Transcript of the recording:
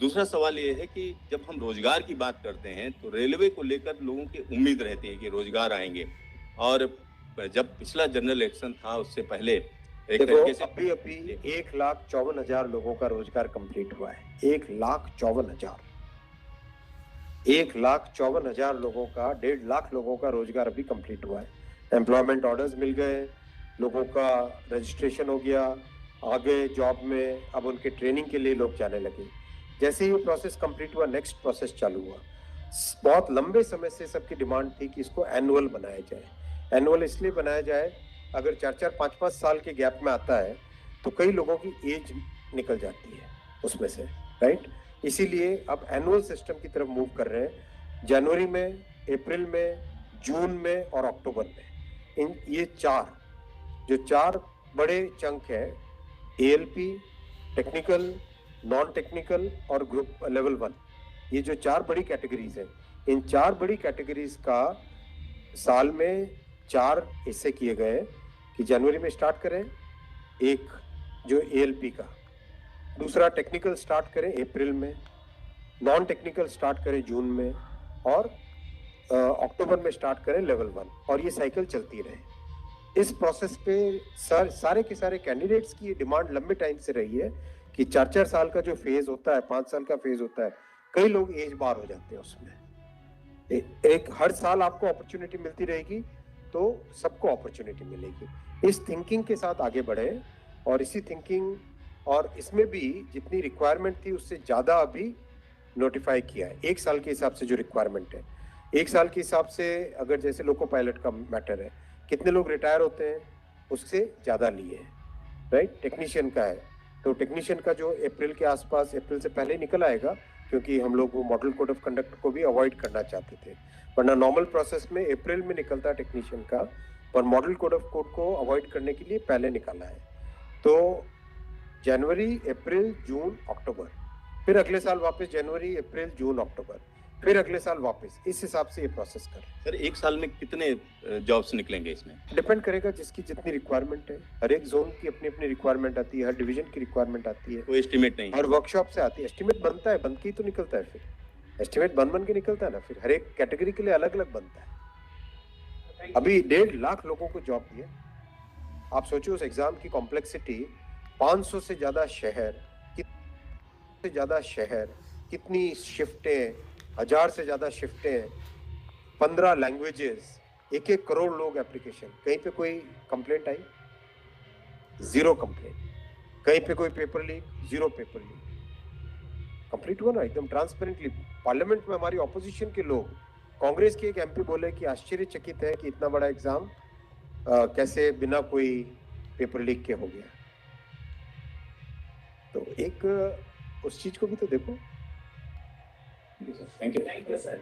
दूसरा सवाल ये है कि जब हम रोजगार की बात करते हैं तो रेलवे को लेकर लोगों की उम्मीद रहती है कि रोजगार आएंगे। और जब पिछला जनरल इलेक्शन था उससे पहले एक देखो तरीके से अभी 1,54,000 लोगों का रोजगार कंप्लीट हुआ है। 1,54,000, 1,54,000 लोगों का, 1.5 लाख लोगों का रोजगार अभी कंप्लीट हुआ है। एम्प्लॉयमेंट ऑर्डर्स मिल गए, लोगों का रजिस्ट्रेशन हो गया, आगे जॉब में अब उनके ट्रेनिंग के लिए लोग जाने लगे। जैसे ही वो प्रोसेस कंप्लीट हुआ, नेक्स्ट प्रोसेस चालू हुआ। बहुत लंबे समय से सबकी डिमांड थी कि इसको एनुअल बनाया जाए। एनुअल इसलिए बनाया जाए, अगर 4-4, 5-5 साल के गैप में आता है तो कई लोगों की एज निकल जाती है उसमें से, राइट। इसीलिए अब एनुअल सिस्टम की तरफ मूव कर रहे हैं। जनवरी में, अप्रैल में, जून में और अक्टूबर में। ये चार बड़े चंक है, एएलपी, टेक्निकल, नॉन टेक्निकल और ग्रुप लेवल 1। ये जो 4 बड़ी कैटेगरीज है, इन 4 बड़ी कैटेगरीज का साल में 4 हिस्से किए गए कि जनवरी में स्टार्ट करें एक जो एएलपी का, दूसरा टेक्निकल स्टार्ट करें अप्रैल में, नॉन टेक्निकल स्टार्ट करें जून में और अक्टूबर में स्टार्ट करें लेवल 1, और ये साइकिल चलती रहे। इस प्रोसेस पे सारे के सारे कैंडिडेट्स की डिमांड लंबे टाइम से रही है कि 4-4 साल का जो फेज होता है, 5 साल का फेज होता है, कई लोग एज बार हो जाते हैं उसमें। एक हर साल आपको अपॉर्चुनिटी मिलती रहेगी तो सबको अपॉर्चुनिटी मिलेगी। इस थिंकिंग के साथ आगे बढ़े, और इसी थिंकिंग और इसमें भी जितनी रिक्वायरमेंट थी उससे ज्यादा अभी नोटिफाई किया है। 1 साल के हिसाब से जो रिक्वायरमेंट है, 1 साल के हिसाब से अगर जैसे लोको पायलट का मैटर है, कितने लोग रिटायर होते हैं उससे ज्यादा लिए हैं, राइट। टेक्नीशियन का है तो टेक्नीशियन का जो अप्रैल के आसपास, अप्रैल से पहले निकल आएगा, क्योंकि हम लोग वो मॉडल कोड ऑफ कंडक्ट को भी अवॉइड करना चाहते थे। वरना नॉर्मल प्रोसेस में अप्रैल में निकलता है टेक्नीशियन का, पर मॉडल कोड ऑफ कोड को अवॉइड करने के लिए पहले निकाला है। तो जनवरी, अप्रैल, जून, अक्टूबर, फिर अगले साल वापस जनवरी, अप्रैल, जून, अक्टूबर, फिर अगले साल वापस, इस हिसाब से ये प्रोसेस कर रहे हैं। सर 1 साल में कितने जॉब्स निकलेंगे इसमें? डिपेंड करेगा जिसकी जितनी रिक्वायरमेंट है। हर एक जोन की अपनी अपनी रिक्वायरमेंट आती है, हर डिवीजन की रिक्वायरमेंट आती है, कोई एस्टिमेट नहीं? हर वर्कशॉप से आती है। एस्टिमेट बनता है, बन के ही तो निकलता है, फिर एस्टिमेट बन के निकलता है ना, फिर हर एक कैटेगरी के लिए अलग अलग बनता है। अभी 1.5 लाख लोगों को जॉब दिए। आप सोचो उस एग्जाम की कॉम्प्लेक्सिटी, 500 से ज्यादा शहर, कितनी शिफ्टें, 1000 से ज्यादा शिफ्टें, 15 लैंग्वेजेस, 1-1 करोड़ लोग एप्लीकेशन। कहीं पे कोई कंप्लेंट आई? 0 कंप्लेंट। कहीं पे कोई paper leak? 0 paper leak. Complete हुआ ना एकदम ट्रांसपेरेंटली। पार्लियामेंट में हमारी ऑपोजिशन के लोग, कांग्रेस के एक एमपी बोले कि आश्चर्यचकित है कि इतना बड़ा एग्जाम कैसे बिना कोई पेपर लीक के हो गया। तो एक उस चीज को भी तो देखो। Thank you sir.